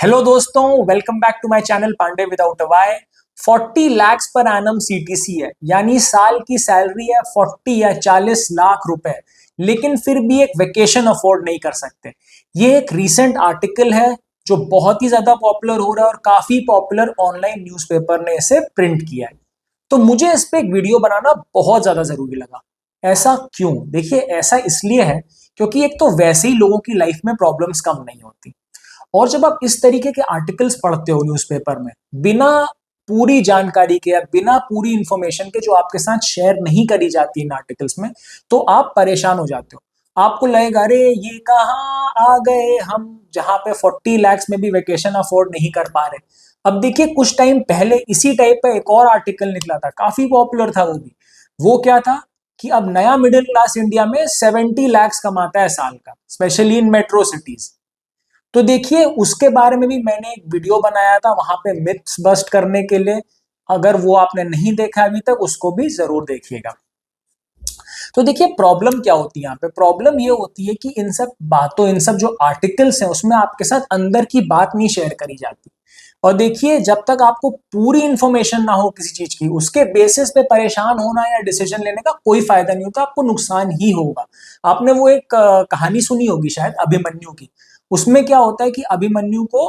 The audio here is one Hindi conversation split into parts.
हेलो दोस्तों, welcome back to my channel Pande without a Y. 40 lakhs per annum CTC है, यानी साल की सैलरी है 40 या 40 लाख रुपए, लेकिन फिर भी एक वेकेशन अफोर्ड नहीं कर सकते। ये एक रीसेंट आर्टिकल है जो बहुत ही ज्यादा पॉपुलर हो रहा है और काफी पॉपुलर ऑनलाइन न्यूज़पेपर ने इसे प्रिंट किया है। तो मुझे इस पे एक वीडियो बनाना बहुत ज्यादा जरूरी लगा। ऐसा क्यों? देखिए, ऐसा इसलिए है क्योंकि एक तो वैसे ही लोगों की लाइफ में प्रॉब्लम्स कम नहीं होती, और जब आप इस तरीके के आर्टिकल्स पढ़ते हो न्यूज़पेपर में बिना पूरी जानकारी के या बिना पूरी इंफॉर्मेशन के जो आपके साथ शेयर नहीं करी जाती इन आर्टिकल्स में, तो आप परेशान हो जाते हो। आपको लगेगा अरे ये कहाँ आ गए हम, जहां पे 40 lakhs में भी वेकेशन अफोर्ड नहीं कर पा रहे। अब देखिए, कुछ टाइम पहले इसी टाइप का एक और आर्टिकल निकला था, काफी पॉपुलर था वो भी। वो क्या था कि अब नया मिडिल क्लास इंडिया में 70 lakhs कमाता है साल का, स्पेशली इन मेट्रो सिटीज। तो देखिए, उसके बारे में भी मैंने एक वीडियो बनाया था, वहां पे मिथ्स बस्ट करने के लिए। अगर वो आपने नहीं देखा अभी तक, उसको भी जरूर देखिएगा। तो देखिए, प्रॉब्लम क्या होती है यहाँ पे? प्रॉब्लम ये होती है कि इन सब जो आर्टिकल्स हैं उसमें आपके साथ अंदर की बात नहीं शेयर करी जाती। और देखिए, जब तक आपको पूरी इंफॉर्मेशन ना हो किसी चीज की, उसके बेसिस पे परेशान होना या डिसीजन लेने का कोई फायदा नहीं होता, आपको नुकसान ही होगा। आपने वो एक कहानी सुनी होगी शायद, अभिमन्यु की। उसमें क्या होता है कि अभिमन्यु को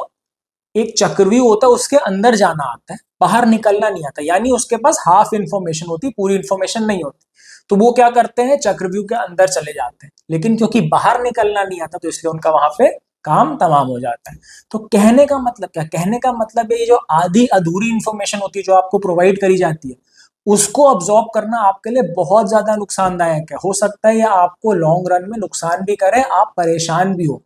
एक चक्रव्यूह होता है, उसके अंदर जाना आता है, बाहर निकलना नहीं आता, यानी उसके पास हाफ इंफॉर्मेशन होती, पूरी इंफॉर्मेशन नहीं होती। तो वो क्या करते हैं, चक्रव्यूह के अंदर चले जाते हैं, लेकिन क्योंकि बाहर निकलना नहीं आता तो इसलिए उनका वहां पे काम तमाम हो जाता है। तो कहने का मतलब क्या? कहने का मतलब है, ये जो आधी अधूरी इंफॉर्मेशन होती है जो आपको प्रोवाइड करी जाती है, उसको अब्सॉर्ब करना आपके लिए बहुत ज्यादा नुकसानदायक है। हो सकता है या आपको लॉन्ग रन में नुकसान भी करे, आप परेशान भी हो।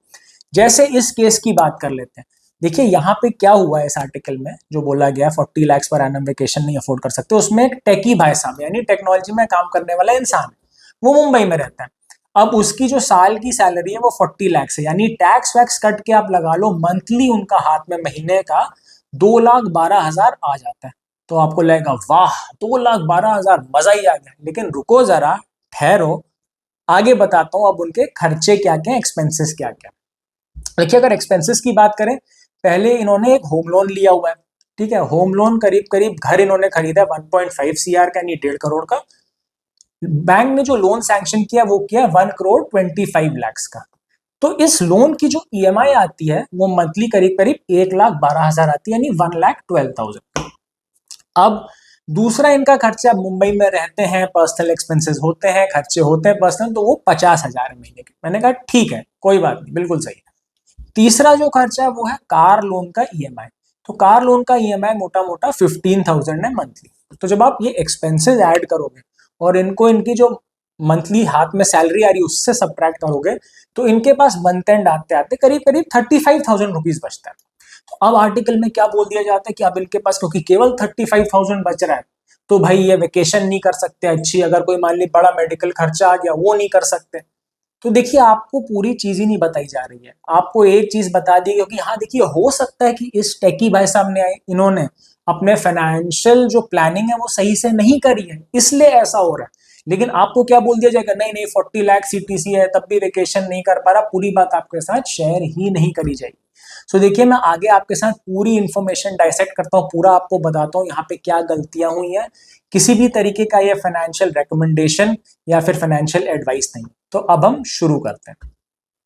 जैसे इस केस की बात कर लेते हैं। देखिए, यहाँ पे क्या हुआ है इस आर्टिकल में जो बोला गया 40 lakhs पर एनम वेकेशन नहीं अफोर्ड कर सकते, उसमें एक टेकी भाई साहब, यानी टेक्नोलॉजी में काम करने वाला इंसान है, वो मुंबई में रहता है। अब उसकी जो साल की सैलरी है वो 40 lakhs है, यानी टैक्स वैक्स कट के आप लगा लो मंथली उनका हाथ में महीने का 2,12,000 आ जाता है। तो आपको लगेगा वाह, 2,12,000, मजा ही आ गया। लेकिन रुको जरा, ठहरो, आगे बताता हूँ अब उनके खर्चे क्या क्या, एक्सपेंसेस क्या क्या। देखिए, अगर एक्सपेंसेस की बात करें, पहले इन्होंने एक होम लोन लिया हुआ है। ठीक है, होम लोन करीब करीब घर इन्होंने खरीदा 1.5 CR का, यानी 1.5 करोड़ का। बैंक ने जो लोन सैंक्शन किया वो किया 1,25,00,000 का। तो इस लोन की जो ईएमआई आती है वो मंथली करीब करीब 1,12,000 आती है, यानी 1,12,000। अब दूसरा इनका खर्चा, मुंबई में रहते हैं, पर्सनल एक्सपेंसेस होते हैं, खर्चे होते हैं पर्सनल, तो वो 50,000 है महीने के। मैंने कहा ठीक है, कोई बात नहीं, बिल्कुल सही है। तीसरा जो खर्चा है वो है कार लोन का ईएमआई। तो कार लोन का ईएमआई मोटा मोटा 15,000 है मंथली। तो जब आप ये एक्सपेंसेस ऐड करोगे और इनको इनकी जो मंथली हाथ में सैलरी आ रही है उससे सब्ट्रैक्ट करोगे, तो इनके पास मंथ एंड आते आते करीब करीब 35,000 रुपीज बचता है। तो अब आर्टिकल में क्या बोल दिया जाता है कि अब इनके पास क्योंकि केवल 35,000 बच रहा है, तो भाई ये वेकेशन नहीं कर सकते अच्छी, अगर कोई मान ली बड़ा मेडिकल खर्चा आ गया वो नहीं कर सकते। तो देखिए, आपको पूरी चीज ही नहीं बताई जा रही है, आपको एक चीज बता दी क्योंकि हाँ देखिए, हो सकता है कि इस टेकी भाई साहब ने इन्होंने अपने फाइनेंशियल जो प्लानिंग है वो सही से नहीं करी है, इसलिए ऐसा हो रहा है। लेकिन आपको क्या बोल दिया जाएगा, नहीं नहीं 40 लाख सीटीसी है तब भी वेकेशन नहीं कर पा रहा, पूरी बात आपके साथ शेयर ही नहीं करी जाएगी। सो देखिए, मैं आगे आपके साथ पूरी इंफॉर्मेशन डाइसेक्ट करता हूँ, पूरा आपको बताता हूँ यहाँ पे क्या गलतियां हुई हैं। किसी भी तरीके का ये फाइनेंशियल रिकमेंडेशन या फिर फाइनेंशियल एडवाइस नहीं। तो अब हम शुरू करते हैं।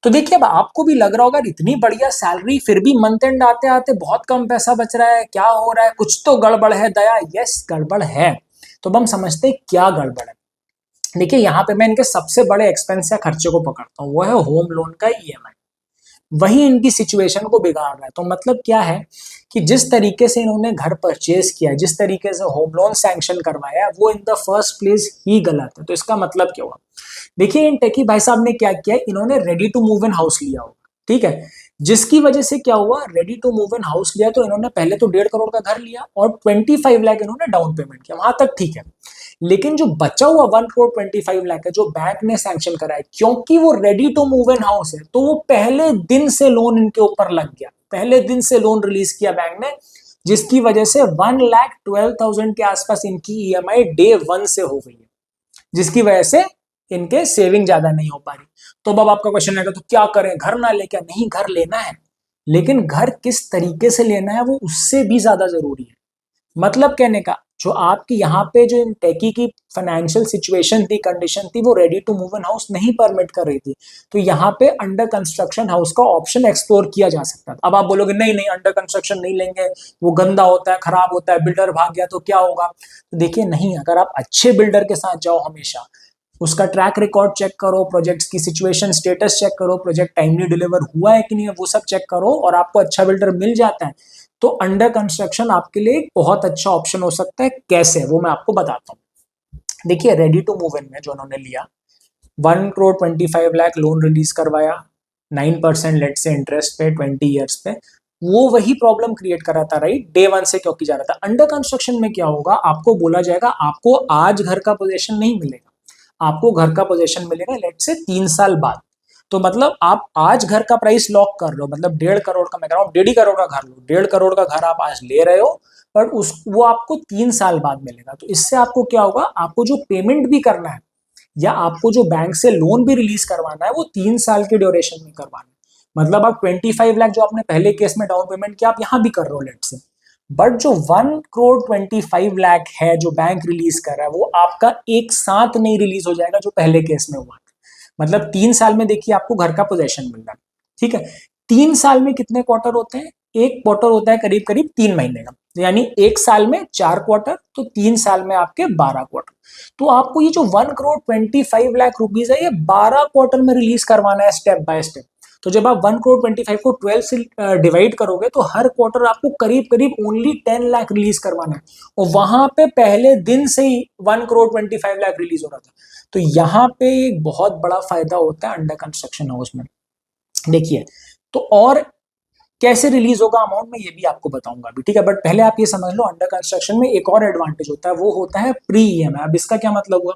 तो देखिए, अब आपको भी लग रहा होगा इतनी बढ़िया सैलरी फिर भी मंथ एंड आते आते बहुत कम पैसा बच रहा है, क्या हो रहा है, कुछ तो गड़बड़ है दया। यस, गड़बड़ है। तो अब हम समझते हैं क्या गड़बड़ है। देखिए, यहाँ पे मैं इनके सबसे बड़े एक्सपेंस या खर्चे को पकड़ता हूँ, वो है होम लोन का ईएमआई। वही इनकी सिचुएशन को बिगाड़ रहा है। तो मतलब क्या है कि जिस तरीके से इन्होंने घर परचेज किया, जिस तरीके से होम लोन सैंक्शन करवाया, वो इन द फर्स्ट प्लेस ही गलत है। तो इसका मतलब क्या हुआ? देखिए, इन टेकी भाई साहब ने क्या किया, इन्होंने ready to move in house लिया होगा। ठीक है, जिसकी वजह से क्या हुआ, ready to move in house लिया तो इन्होंने पहले तो 1.5 करोड़ का घर लिया और 25 लाख इन्होंने डाउन पेमेंट किया, वहां तक ठीक है। लेकिन जो बचा हुआ 1,25 करोड़ है जो बैंक ने सैंक्शन करा है, क्योंकि वो ready to move in house है, तो वो पहले दिन से लोन इनके ऊपर लग गया, पहले दिन से लोन रिलीज किया बैंक ने, जिसकी वजह से 1,12,000 के आसपास इनकी ईएमआई डे वन से हो गई है, जिसकी वजह से इनके सेविंग ज्यादा नहीं हो पा रही। तो अब आपका क्वेश्चन आएगा, तो क्या करें, घर ना ले क्या? नहीं, घर लेना है। लेकिन घर किस तरीके से लेना है वो उससे भी ज्यादा जरूरी है। मतलब कहने का जो आपकी यहाँ पे जो टेकी की फाइनेंशियल सिचुएशन थी, कंडीशन थी, वो ready to move in house नहीं परमिट कर रही थी, तो यहाँ पे अंडर कंस्ट्रक्शन हाउस का ऑप्शन एक्सप्लोर किया जा सकता था। अब आप बोलोगे नहीं नहीं अंडर कंस्ट्रक्शन नहीं लेंगे, वो गंदा होता है, खराब होता है, बिल्डर भाग गया तो क्या होगा। तो देखिए नहीं, अगर आप अच्छे बिल्डर के साथ जाओ, हमेशा उसका ट्रैक रिकॉर्ड चेक करो, प्रोजेक्ट्स की सिचुएशन स्टेटस चेक करो, प्रोजेक्ट टाइमली डिलीवर हुआ है कि नहीं है वो सब चेक करो, और आपको अच्छा बिल्डर मिल जाता है, तो अंडर कंस्ट्रक्शन आपके लिए एक बहुत अच्छा ऑप्शन हो सकता है। कैसे, वो मैं आपको बताता हूँ। देखिए रेडी टू मूव इन में जो उन्होंने लिया, 1 करोड़ 25 लाख लोन रिलीज करवाया, 9% लेट से इंटरेस्ट पे 20 ईयर्स पे, वो वही प्रॉब्लम क्रिएट कर रहा था राइट, डे वन से क्यों की जा रहा था। अंडर कंस्ट्रक्शन में क्या होगा, आपको बोला जाएगा आपको आज घर का पोजीशन नहीं मिलेगा, आपको घर का पोजीशन मिलेगा लेट से 3 साल बाद। तो मतलब आप आज घर का प्राइस लॉक कर रहे हो, मतलब 1.5 करोड़ का, मैं कह रहा हूँ 1.5 करोड़ का घर लो, 1.5 करोड़ का घर आप आज ले रहे हो, पर उस वो आपको 3 साल बाद मिलेगा। तो इससे आपको क्या होगा, आपको जो पेमेंट भी करना है या आपको जो बैंक से लोन भी रिलीज करवाना है वो 3 साल के ड्यूरेशन में करवाना है। मतलब आप 25 लाख जो आपने पहले केस में डाउन पेमेंट किया, आप यहाँ भी कर रहे हो लेट से, बट जो 1 करोड़ 25 लाख है जो बैंक रिलीज कर रहा है, वो आपका एक साथ नहीं रिलीज हो जाएगा जो पहले केस में हुआ था। मतलब 3 साल में देखिए आपको घर का पोजेशन मिल रहा है, ठीक है। 3 साल में कितने क्वार्टर होते हैं, एक क्वार्टर होता है करीब करीब 3 महीने का, यानी एक साल में 4 क्वार्टर, तो 3 साल में आपके 12 क्वार्टर। तो आपको ये जो 1 करोड़ 25 लाख रुपीज है, ये 12 क्वार्टर में रिलीज करवाना है स्टेप बाय स्टेप। तो जब आप 1 करोड़ 25 को 12 से डिवाइड करोगे, तो हर क्वार्टर आपको करीब करीब ओनली 10 लाख रिलीज करवाना है, और वहां पे पहले दिन से ही 1 करोड़ 25 लाख रिलीज हो रहा था। तो यहाँ पे एक बहुत बड़ा फायदा होता है अंडर कंस्ट्रक्शन हाउस में। देखिए, तो और कैसे रिलीज होगा अमाउंट में ये भी आपको बताऊंगा अभी, ठीक है। बट पहले आप ये समझ लो, अंडर कंस्ट्रक्शन में एक और एडवांटेज होता है, वो होता है प्री ईएमआई। अब इसका क्या मतलब हुआ,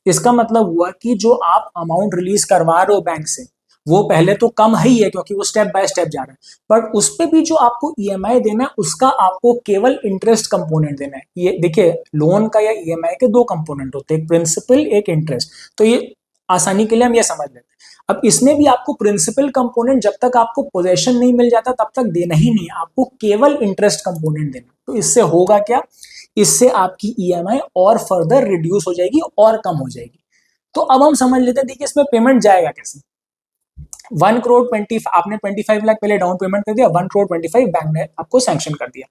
इसका मतलब हुआ कि जो आप अमाउंट रिलीज करवा रहे हो बैंक से, वो पहले तो कम ही है क्योंकि वो स्टेप बाय स्टेप जा रहा है, बट उस पे भी जो आपको ईएमआई देना है उसका आपको केवल इंटरेस्ट कंपोनेंट देना है। ये देखिए, लोन का या ईएमआई के दो कंपोनेंट होते हैं, एक प्रिंसिपल एक इंटरेस्ट। तो ये आसानी के लिए हम ये समझ लेते हैं। अब इसमें भी आपको प्रिंसिपल कंपोनेंट जब तक आपको पोजेशन नहीं मिल जाता तब तक देना ही नहीं है, आपको केवल इंटरेस्ट कंपोनेंट देना। तो इससे होगा क्या, इससे आपकी ईएमआई और फर्दर रिड्यूस हो जाएगी और कम हो जाएगी। तो अब हम समझ लेते हैं देखिए इसमें पेमेंट जाएगा कैसे। 1 करोड़ 20, आपने 25 लाख पहले डाउन पेमेंट कर दिया, 1 करोड़ 25 बैंक ने आपको सैंक्शन कर दिया।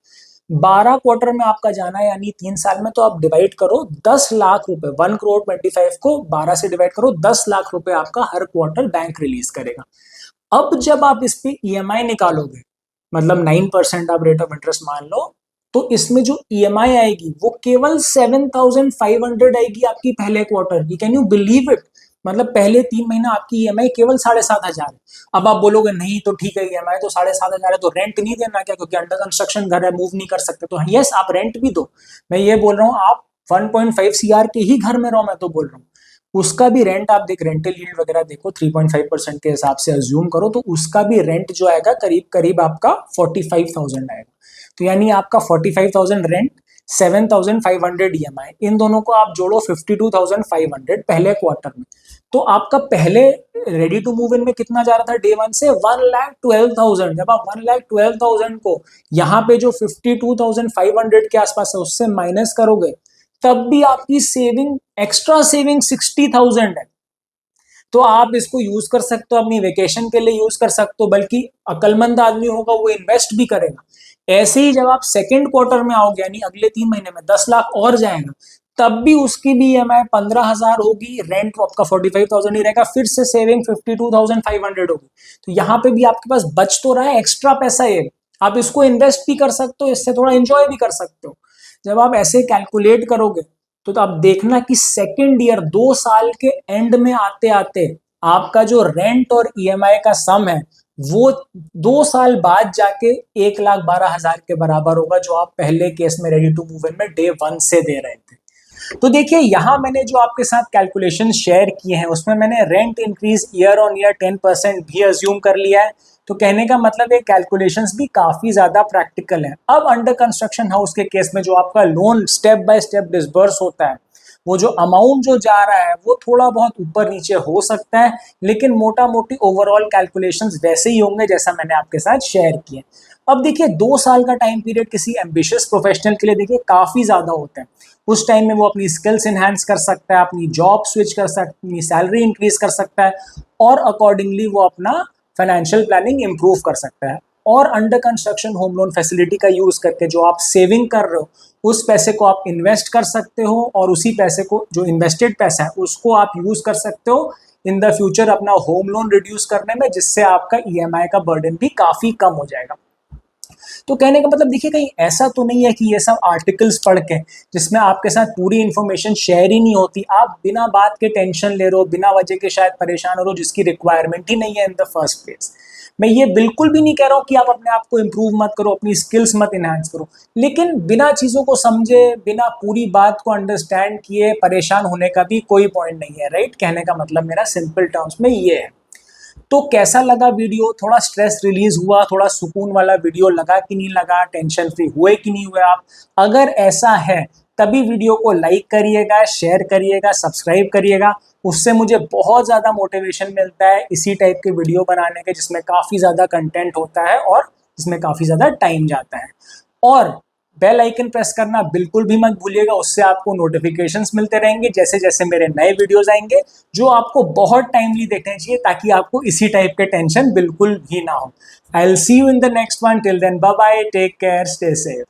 12 क्वार्टर में आपका जाना है, यानी 3 साल में, तो आप डिवाइड करो 10 लाख रुपए, 1 करोड़ 25 को 12 से डिवाइड करो, 10 लाख रुपए आपका हर क्वार्टर बैंक रिलीज करेगा। अब जब आप इस पे ईएमआई निकालोगे, मतलब 9% आप रेट ऑफ इंटरेस्ट मान लो, तो इसमें जो ईएमआई आएगी वो केवल 7,500 आएगी आपकी पहले क्वार्टर की। कैन यू बिलीव इट, मतलब पहले 3 महीना आपकी ईएमआई केवल 7,500 है। अब आप बोलोगे नहीं तो ठीक है, ईएमआई तो 7,500 है, तो रेंट नहीं देना क्या, क्योंकि अंडर कंस्ट्रक्शन घर है, मूव नहीं कर सकते। तो यस, आप रेंट भी दो। मैं ये बोल रहा हूँ आप 1.5 सीआर के ही घर में रहो, मैं तो बोल रहा हूँ उसका भी रेंट आप देख, रेंटल यील्ड वगैरह देखो, 3.5% के हिसाब से अज्यूम करो, तो उसका भी रेंट जो आएगा करीब करीब आपका 45,000 आएगा। तो यानी आपका 45,000 रेंट, 7,500 ईएमआई, इन दोनों को आप जोड़ो 52,500 पहले क्वार्टर में। तो आपका पहले रेडी टू मूव इन में कितना जा रहा था डे वन से, 1,12,000। जब आप 1,12,000 को यहाँ पे जो 52,500 के आसपास है उससे माइनस करोगे, तब भी आपकी सेविंग, एक्स्ट्रा सेविंग 60,000 है। तो आप इसको यूज कर सकते हो, अपनी वेकेशन के लिए यूज कर सकते हो, बल्कि अकलमंद आदमी होगा वो इन्वेस्ट भी करेगा। ऐसे ही जब आप सेकेंड क्वार्टर में आओगे, यानी अगले 3 महीने में 10 लाख और जाएगा, तब भी उसकी भी ईएमआई 15,000 होगी, रेंट आपका 45,000 ही रहेगा, फिर से सेविंग 52,500 होगी। तो यहाँ पे भी आपके पास बच तो रहा है एक्स्ट्रा पैसा, ये आप इसको इन्वेस्ट भी कर सकते हो, इससे थोड़ा एंजॉय भी कर सकते हो। जब आप ऐसे कैलकुलेट करोगे तो आप देखना कि सेकेंड ईयर 2 साल के एंड में आते आते आपका जो रेंट और ईएमआई का सम है वो 2 साल बाद जाके 1,12,000 के बराबर होगा, जो आप पहले केस में रेडी टू मूव इन में डे वन से दे रहे थे। तो देखिए यहां मैंने जो आपके साथ कैलकुलेशन शेयर किए हैं उसमें मैंने rent increase year on year 10% भी अज्यूम कर लिया है। तो कहने का मतलब ये कैलकुलेशंस भी काफी ज्यादा प्रैक्टिकल है। अब अंडर कंस्ट्रक्शन हाउस के केस में जो आपका loan step by step disburse होता है, वो जो अमाउंट जो जा रहा है वो थोड़ा बहुत ऊपर नीचे हो सकता है, लेकिन मोटा मोटी ओवरऑल कैलकुलेशंस वैसे ही होंगे जैसा मैंने आपके साथ शेयर किए। अब देखिए 2 साल का टाइम पीरियड किसी एम्बिशियस प्रोफेशनल के लिए देखिए काफी ज्यादा होता है। उस टाइम में वो अपनी स्किल्स इनहेंस कर सकता है, अपनी जॉब स्विच कर सकता है, अपनी सैलरी इंक्रीज कर सकता है और अकॉर्डिंगली वो अपना फाइनेंशियल प्लानिंग इंप्रूव कर सकता है। और under construction home loan facility का यूज करके जो आप सेविंग कर रहे हो उस पैसे को आप इन्वेस्ट कर सकते हो और उसी पैसे को, जो इन्वेस्टेड पैसा है, उसको आप यूज कर सकते हो इन द फ्यूचर अपना होम लोन रिड्यूस करने में, जिससे आपका ईएमआई का बर्डन भी काफी कम हो जाएगा। तो कहने का मतलब देखिए कहीं ऐसा तो नहीं है कि ये सब आर्टिकल्स पढ़ के जिसमें आपके साथ पूरी इंफॉर्मेशन शेयर ही नहीं होती, आप बिना बात के टेंशन ले रहे हो, बिना वजह के शायद परेशान हो रहे हो, जिसकी रिक्वायरमेंट ही नहीं है इन द फर्स्ट प्लेस। मैं ये बिल्कुल भी नहीं कह रहा हूँ कि आप अपने आप को इम्प्रूव मत करो, अपनी स्किल्स मत इनहांस करो, लेकिन बिना चीज़ों को समझे, बिना पूरी बात को अंडरस्टैंड किए परेशान होने का भी कोई पॉइंट नहीं है, राइट। कहने का मतलब मेरा सिंपल टर्म्स में ये है। तो कैसा लगा वीडियो? थोड़ा स्ट्रेस रिलीज हुआ, थोड़ा सुकून वाला वीडियो लगा कि नहीं लगा, टेंशन फ्री हुए कि नहीं हुए आप? अगर ऐसा है तभी वीडियो को लाइक करिएगा, शेयर करिएगा, सब्सक्राइब करिएगा। उससे मुझे बहुत ज़्यादा मोटिवेशन मिलता है इसी टाइप के वीडियो बनाने के, जिसमें काफ़ी ज़्यादा कंटेंट होता है और जिसमें काफ़ी ज़्यादा टाइम जाता है। और बेल आइकन प्रेस करना बिल्कुल भी मत भूलिएगा, उससे आपको नोटिफिकेशंस मिलते रहेंगे जैसे जैसे मेरे नए वीडियोस आएंगे, जो आपको बहुत टाइमली देखने चाहिए ताकि आपको इसी टाइप के टेंशन बिल्कुल भी ना हो। I will see you in the next one, till then bye bye, take care, stay safe.